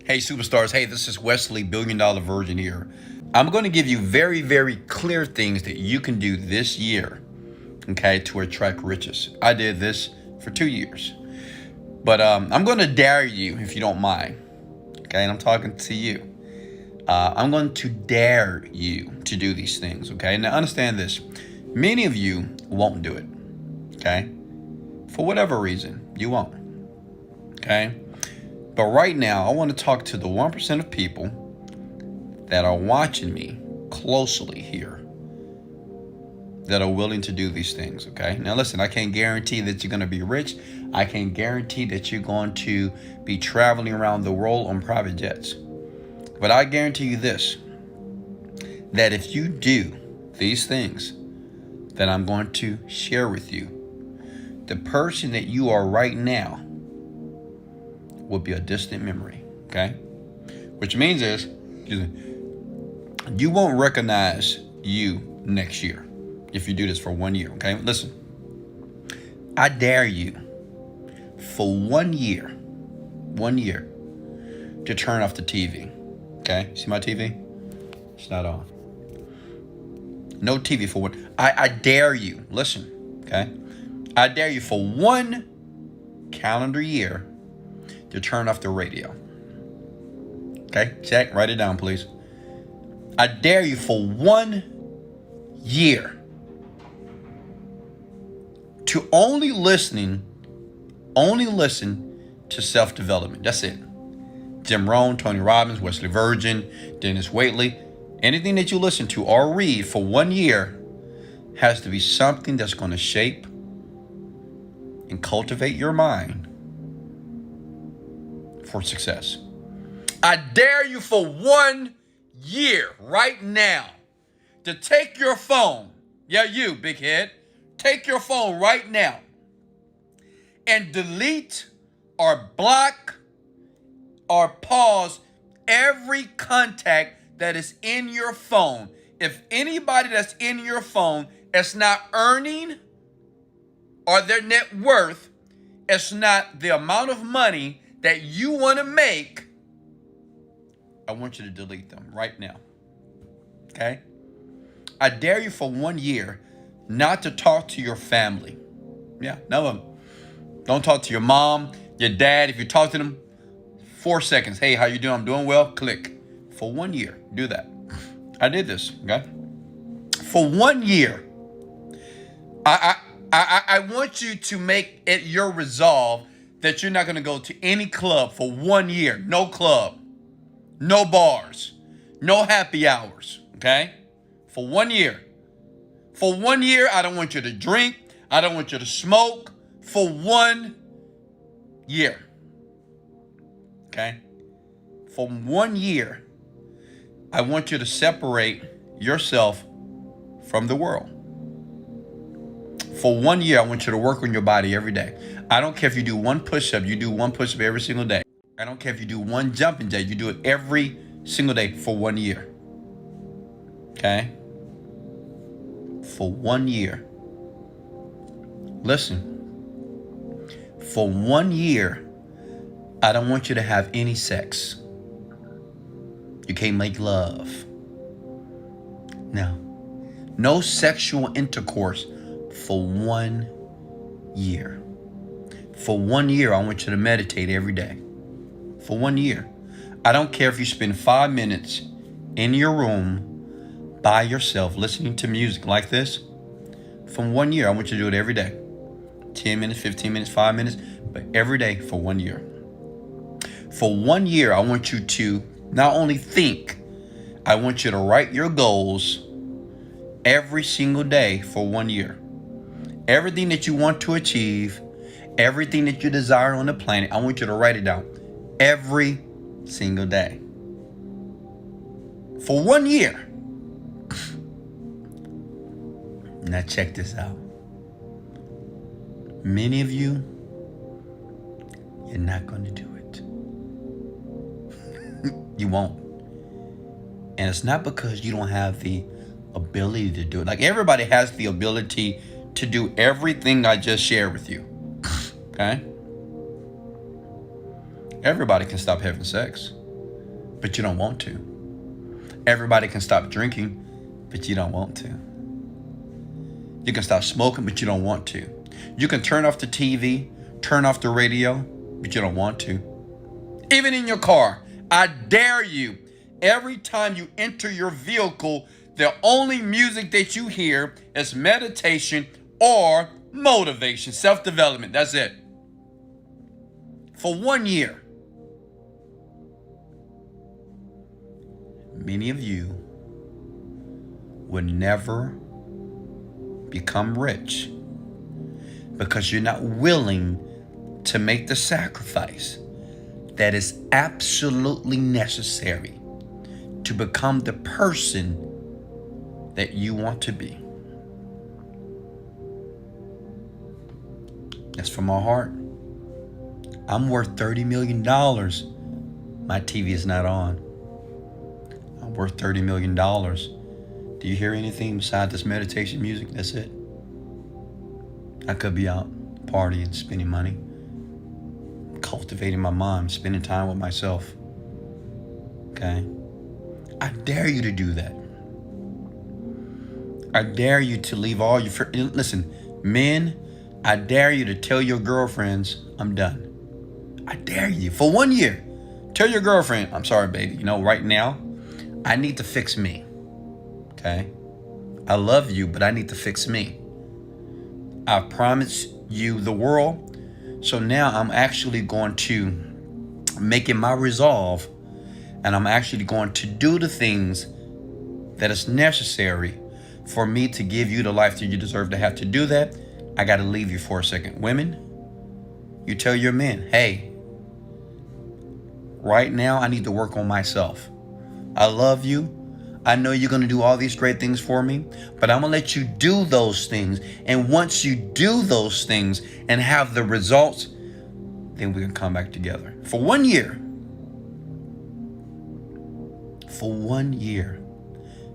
Hey, superstars. Hey, this is Wesley, $1 billion Virgin here. I'm going to give you very, very clear things that you can do this year, okay, to attract riches. I did this for 2 years. But I'm going to dare you, if you don't mind, okay, and I'm talking to you. I'm going to dare you to do these things, okay? Now, understand this. Many of you won't do it, okay? For whatever reason, you won't, okay? But right now, I want to talk to the 1% of people that are watching me closely here that are willing to do these things, okay? Now listen, I can't guarantee that you're going to be rich. I can't guarantee that you're going to be traveling around the world on private jets. But I guarantee you this, that if you do these things that I'm going to share with you, the person that you are right now will be a distant memory, okay? Which means is, you won't recognize you next year if you do this for 1 year, okay? Listen, I dare you for 1 year, to turn off the TV, okay? See my TV? It's not on. No TV for one. I dare you, listen, okay? I dare you for 1 calendar year to turn off the radio. Okay, check, write it down, please. I dare you for 1 year to only listen to self-development. That's it. Jim Rohn, Tony Robbins, Wesley Virgin, Dennis Waitley, anything that you listen to or read for 1 year has to be something that's going to shape and cultivate your mind for success. I dare you for 1 year right now to take your phone. Yeah, you, big head. Take your phone right now and delete or block or pause every contact that is in your phone. If anybody that's in your phone is not earning or their net worth, it's not the amount of money that you want to make, I want you to delete them right now. Okay? I dare you for 1 year not to talk to your family. Yeah, no, don't talk to your mom, your dad. If you talk to them, 4 seconds. Hey, how you doing? I'm doing well. Click. For 1 year, do that. I did this, okay? For 1 year, I want you to make it your resolve that you're not going to go to any club for 1 year. No club, no bars, no happy hours, okay? For 1 year. For 1 year, I don't want you to drink. I don't want you to smoke. For 1 year, okay? For 1 year, I want you to separate yourself from the world. For 1 year, I want you to work on your body every day. I don't care if you do 1 push-up, you do 1 push-up every single day. I don't care if you do 1 jumping jack, you do it every single day for 1 year. Okay? For 1 year. Listen. For 1 year, I don't want you to have any sex. You can't make love. No. No sexual intercourse for 1 year. For 1 year, I want you to meditate every day. For 1 year. I don't care if you spend 5 minutes in your room by yourself listening to music like this. For 1 year, I want you to do it every day. 10 minutes, 15 minutes, 5 minutes, but every day for 1 year. For 1 year, I want you to not only think, I want you to write your goals every single day for 1 year. Everything that you want to achieve, everything that you desire on the planet, I want you to write it down every single day. For 1 year. Now check this out. Many of you, you're not going to do it. You won't. And it's not because you don't have the ability to do it. Like, everybody has the ability to do everything I just shared with you. Okay? Everybody can stop having sex. but you don't want to. Everybody can stop drinking, but you don't want to. You can stop smoking, but you don't want to. You can turn off the TV, turn off the radio, but you don't want to. Even in your car, I dare you, every time you enter your vehicle, the only music that you hear is meditation or motivation, self-development. That's it. For 1 year. Many of you will never become rich because you're not willing to make the sacrifice that is absolutely necessary to become the person that you want to be. That's from my heart. I'm worth $30 million. My TV is not on. I'm worth $30 million. Do you hear anything besides this meditation music? That's it. I could be out partying, spending money, cultivating my mind, spending time with myself. Okay? I dare you to do that. I dare you to leave all your friends. Listen, men, I dare you to tell your girlfriends, I'm done. I dare you for 1 year. Tell your girlfriend, I'm sorry, baby. You know, right now, I need to fix me. Okay? I love you, but I need to fix me. I promised you the world. So now I'm actually going to make it my resolve. And I'm actually going to do the things that is necessary for me to give you the life that you deserve to have. To do that, I got to leave you for a second. Women, you tell your men, hey, right now I need to work on myself. I love you. I know you're going to do all these great things for me, but I'm going to let you do those things. And once you do those things and have the results, then we can come back together. For 1 year. For 1 year.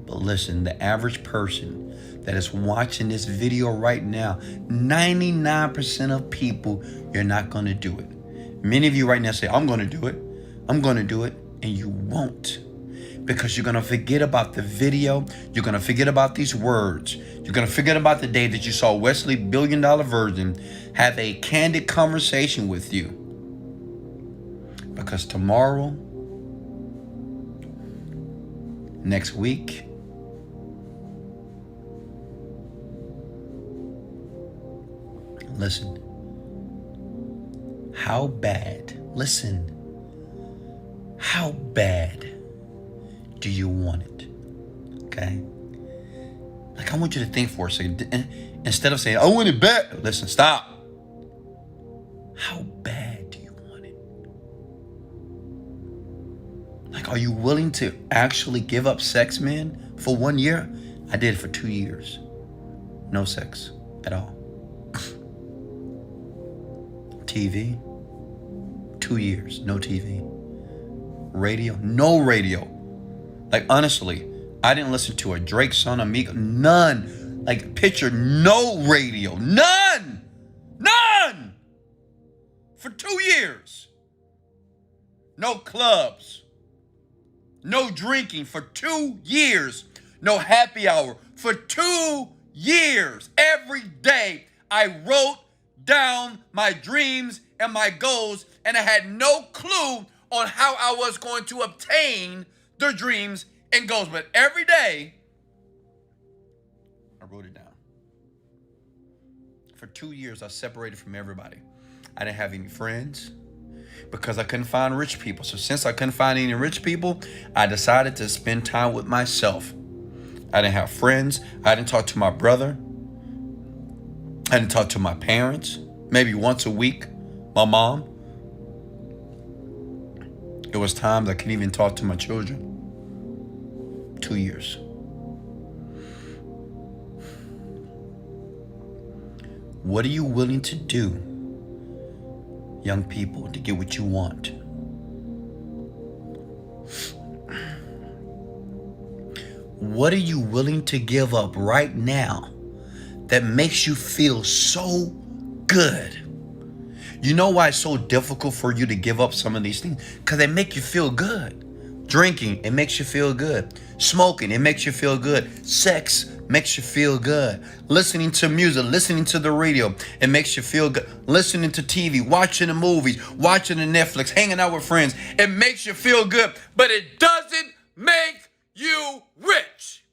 But listen, the average person that is watching this video right now, 99% of people, you're not going to do it. Many of you right now say, I'm going to do it. I'm going to do it. And you won't. Because you're going to forget about the video. You're going to forget about these words. You're going to forget about the day that you saw Wesley Virgin have a candid conversation with you. Because tomorrow, next week, listen, how bad do you want it? Okay? Like, I want you to think for a second. Instead of saying, I want it bad. Listen, stop. How bad do you want it? Like, are you willing to actually give up sex, man, for 1 year? I did it for 2 years. No sex at all. TV, 2 years, no TV. Radio, no radio. Like, honestly, I didn't listen to a Drake song, Amigo, none. Like, picture, no radio, none. For 2 years. No clubs, no drinking for 2 years. No happy hour for 2 years. Every day I wrote down my dreams and my goals, and I had no clue on how I was going to obtain the dreams and goals. But every day, I wrote it down. For 2 years, I separated from everybody. I didn't have any friends because I couldn't find rich people. So since I couldn't find any rich people, I decided to spend time with myself. I didn't have friends. I didn't talk to my brother. I didn't talk to my parents. Maybe once a week, my mom. It was times I couldn't even talk to my children. 2 years. What are you willing to do, young people, to get what you want? What are you willing to give up right now that makes you feel so good? You know why it's so difficult for you to give up some of these things? Because they make you feel good. Drinking, it makes you feel good. Smoking, it makes you feel good. Sex makes you feel good. Listening to music, listening to the radio, it makes you feel good. Listening to TV, watching the movies, watching the Netflix, hanging out with friends, it makes you feel good. But it doesn't make you rich.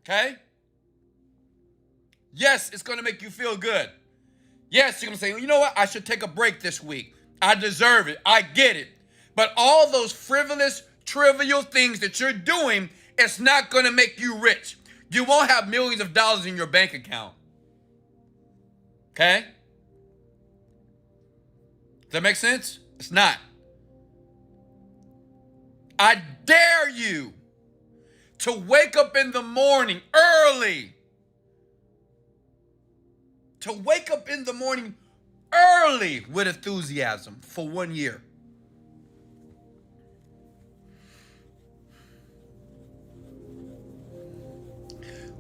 Okay? Yes, it's going to make you feel good. Yes, you're going to say, well, you know what? I should take a break this week. I deserve it. I get it. But all those frivolous, trivial things that you're doing, it's not going to make you rich. You won't have millions of dollars in your bank account. Okay? Does that make sense? It's not. I dare you to wake up in the morning early. To wake up in the morning early with enthusiasm for 1 year.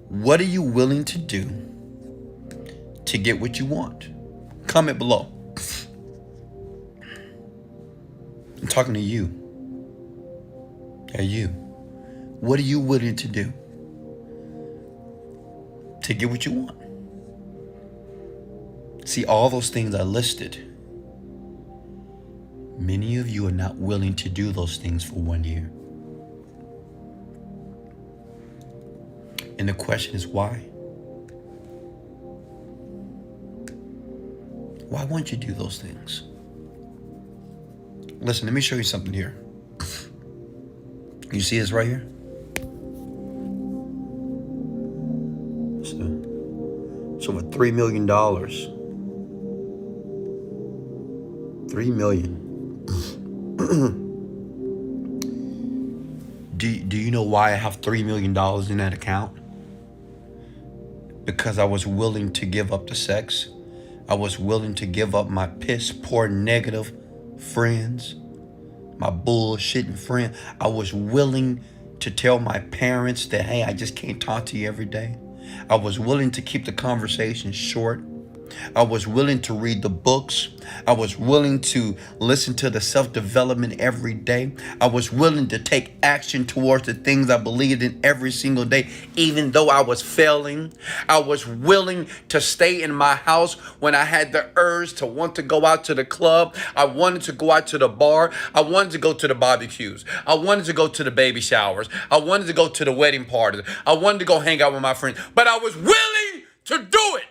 What are you willing to do to get what you want? Comment below. I'm talking to you. Yeah, you. What are you willing to do to get what you want? See, all those things I listed, many of you are not willing to do those things for 1 year. And the question is why? Why won't you do those things? Listen, let me show you something here. You see this right here? It's over $3 million. $3 million. Do you know why I have $3 million in that account? Because I was willing to give up the sex. I was willing to give up my piss poor negative friends, my bullshitting friend. I was willing to tell my parents that, hey, I just can't talk to you every day. I was willing to keep the conversation short. I was willing to read the books. I was willing to listen to the self-development every day. I was willing to take action towards the things I believed in every single day, even though I was failing. I was willing to stay in my house when I had the urge to want to go out to the club. I wanted to go out to the bar. I wanted to go to the barbecues. I wanted to go to the baby showers. I wanted to go to the wedding parties. I wanted to go hang out with my friends, but I was willing to do it.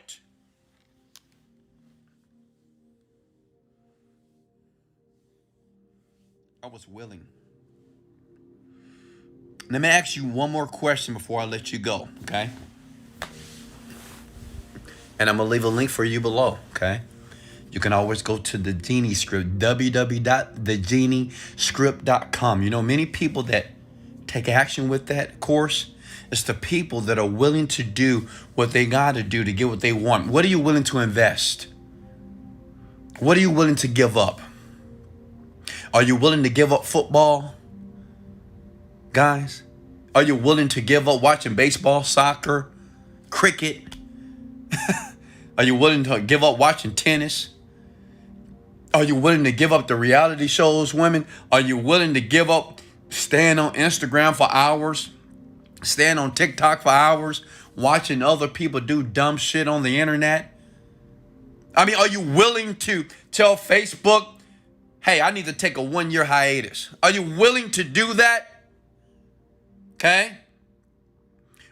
I was willing. Let me ask you one more question before I let you go, okay? And I'm going to leave a link for you below, okay? You can always go to the Genie Script, www.thegeniescript.com. You know, many people that take action with that course, it's the people that are willing to do what they got to do to get what they want. What are you willing to invest? What are you willing to give up? Are you willing to give up football, guys? Are you willing to give up watching baseball, soccer, cricket? Are you willing to give up watching tennis? Are you willing to give up the reality shows, women? Are you willing to give up staying on Instagram for hours, staying on TikTok for hours, watching other people do dumb shit on the internet? I mean, are you willing to tell Facebook, hey, I need to take a 1 year hiatus? Are you willing to do that? Okay?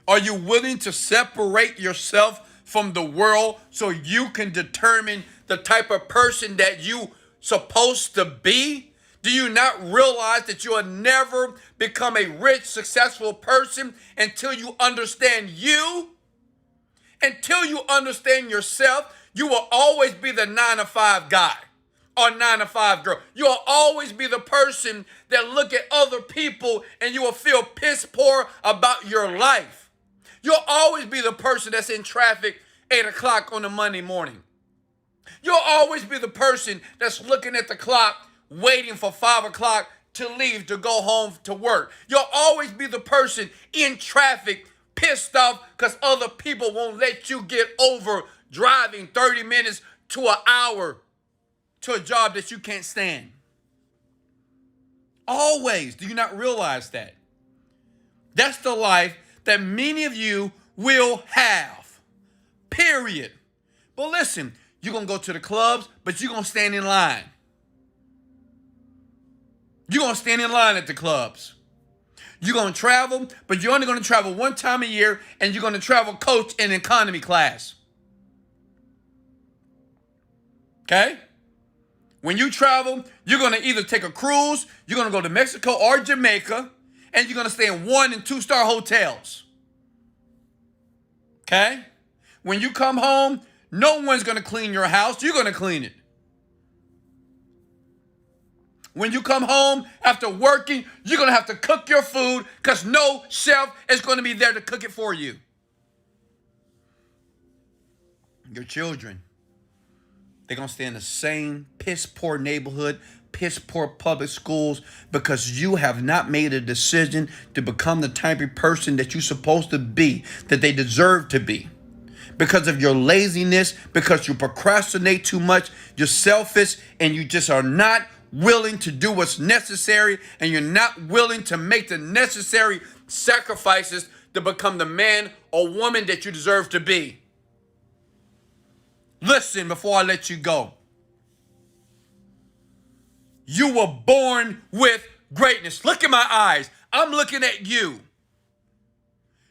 Are you willing to separate yourself from the world so you can determine the type of person that you supposed to be? Do you not realize that you will never become a rich, successful person until you understand you? Until you understand yourself, you will always be the 9-to-5 guy or 9-to-5 girl. You'll always be the person that look at other people and you will feel piss poor about your life. You'll always be the person that's in traffic 8 o'clock on a Monday morning. You'll always be the person that's looking at the clock, waiting for 5 o'clock to leave to go home to work. You'll always be the person in traffic, pissed off because other people won't let you get over driving 30 minutes to an hour to a job that you can't stand. Always. Do you not realize that? That's the life that many of you will have. Period. But listen, you're going to go to the clubs, but you're going to stand in line. You're going to stand in line at the clubs. You're going to travel, but you're only going to travel one time a year, and you're going to travel coach in economy class. Okay? When you travel, you're going to either take a cruise, you're going to go to Mexico or Jamaica, and you're going to stay in 1- and 2-star hotels. Okay? When you come home, no one's going to clean your house. You're going to clean it. When you come home after working, you're going to have to cook your food because no chef is going to be there to cook it for you. Your children, they're going to stay in the same piss-poor neighborhood, piss-poor public schools because you have not made a decision to become the type of person that you're supposed to be, that they deserve to be. Because of your laziness, because you procrastinate too much, you're selfish, and you just are not willing to do what's necessary, and you're not willing to make the necessary sacrifices to become the man or woman that you deserve to be. Listen before I let you go. You were born with greatness. Look in my eyes. I'm looking at you.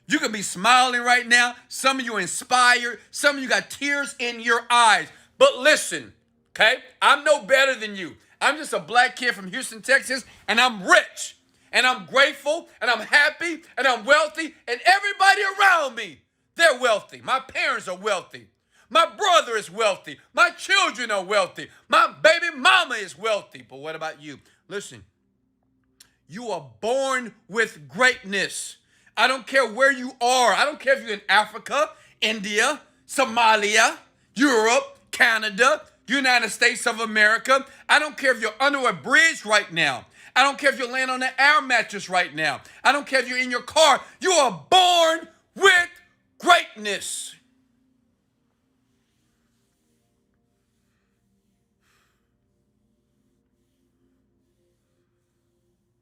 You can be smiling right now. Some of you are inspired. Some of you got tears in your eyes. But listen, okay? I'm no better than you. I'm just a black kid from Houston, Texas, and I'm rich, and I'm grateful, and I'm happy, and I'm wealthy, and everybody around me, they're wealthy. My parents are wealthy. My brother is wealthy. My children are wealthy. My baby mama is wealthy. But what about you? Listen, you are born with greatness. I don't care where you are. I don't care if you're in Africa, India, Somalia, Europe, Canada, United States of America. I don't care if you're under a bridge right now. I don't care if you're laying on an air mattress right now. I don't care if you're in your car. You are born with greatness.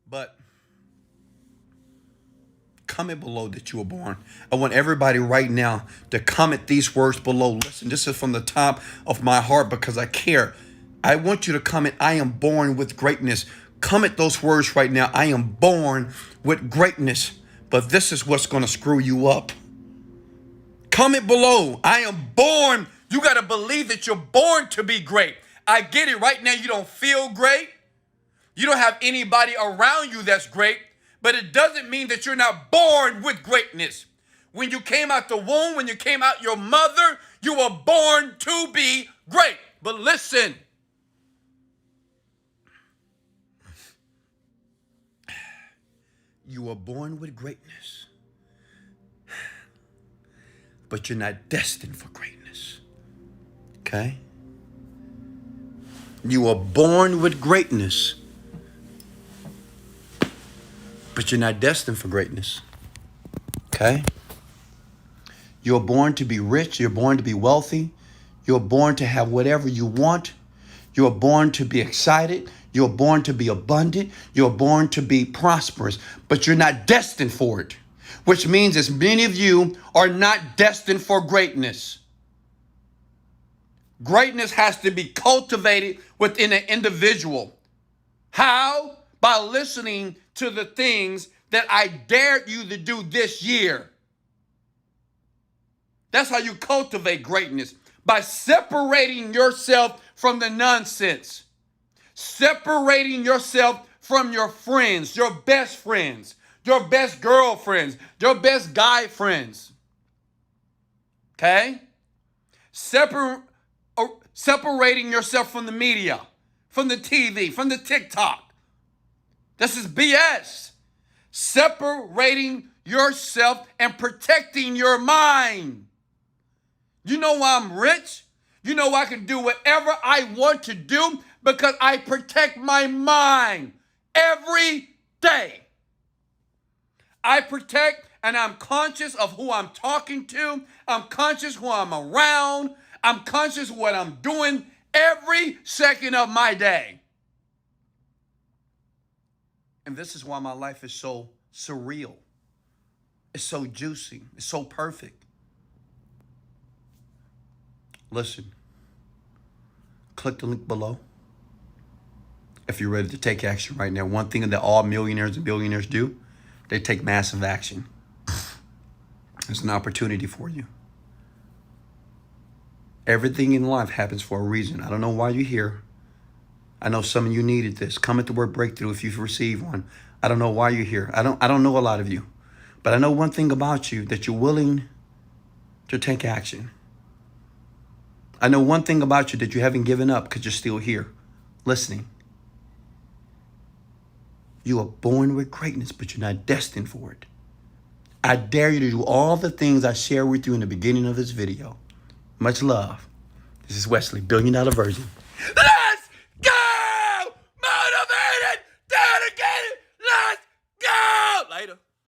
But comment below that you were born. I want everybody right now to comment these words below. Listen, this is from the top of my heart because I care. I want you to comment, I am born with greatness. Comment those words right now. I am born with greatness. But this is what's going to screw you up. Comment below, I am born. You got to believe that you're born to be great. I get it. Right now, you don't feel great. You don't have anybody around you that's great. But it doesn't mean that you're not born with greatness. When you came out the womb, when you came out your mother, you were born to be great. But listen, you were born with greatness, but you're not destined for greatness. Okay? You were born with greatness, but you're not destined for greatness. Okay? You're born to be rich. You're born to be wealthy. You're born to have whatever you want. You're born to be excited. You're born to be abundant. You're born to be prosperous, but you're not destined for it, which means as many of you are not destined for greatness. Greatness has to be cultivated within an individual. How? By listening to the things that I dared you to do this year. That's how you cultivate greatness, by separating yourself from the nonsense, separating yourself from your friends, your best girlfriends, your best guy friends. Okay? Separating yourself from the media, from the TV, from the TikTok. This is BS. Separating yourself and protecting your mind. You know why I'm rich? You know I can do whatever I want to do because I protect my mind every day. I protect and I'm conscious of who I'm talking to. I'm conscious who I'm around. I'm conscious of what I'm doing every second of my day. And this is why my life is so surreal. It's so juicy. It's so perfect. Listen, click the link below if you're ready to take action right now. One thing that all millionaires and billionaires do, they take massive action. It's an opportunity for you. Everything in life happens for a reason. I don't know why you're here. I know some of you needed this. Comment the word breakthrough if you've received one. I don't know why you're here. I don't know a lot of you. But I know one thing about you, that you're willing to take action. I know one thing about you, that you haven't given up because you're still here, listening. You are born with greatness, but you're not destined for it. I dare you to do all the things I shared with you in the beginning of this video. Much love. This is Wesley, $1 Billion Virgin. Let's go! Motivated, dedicated, let's go! Later.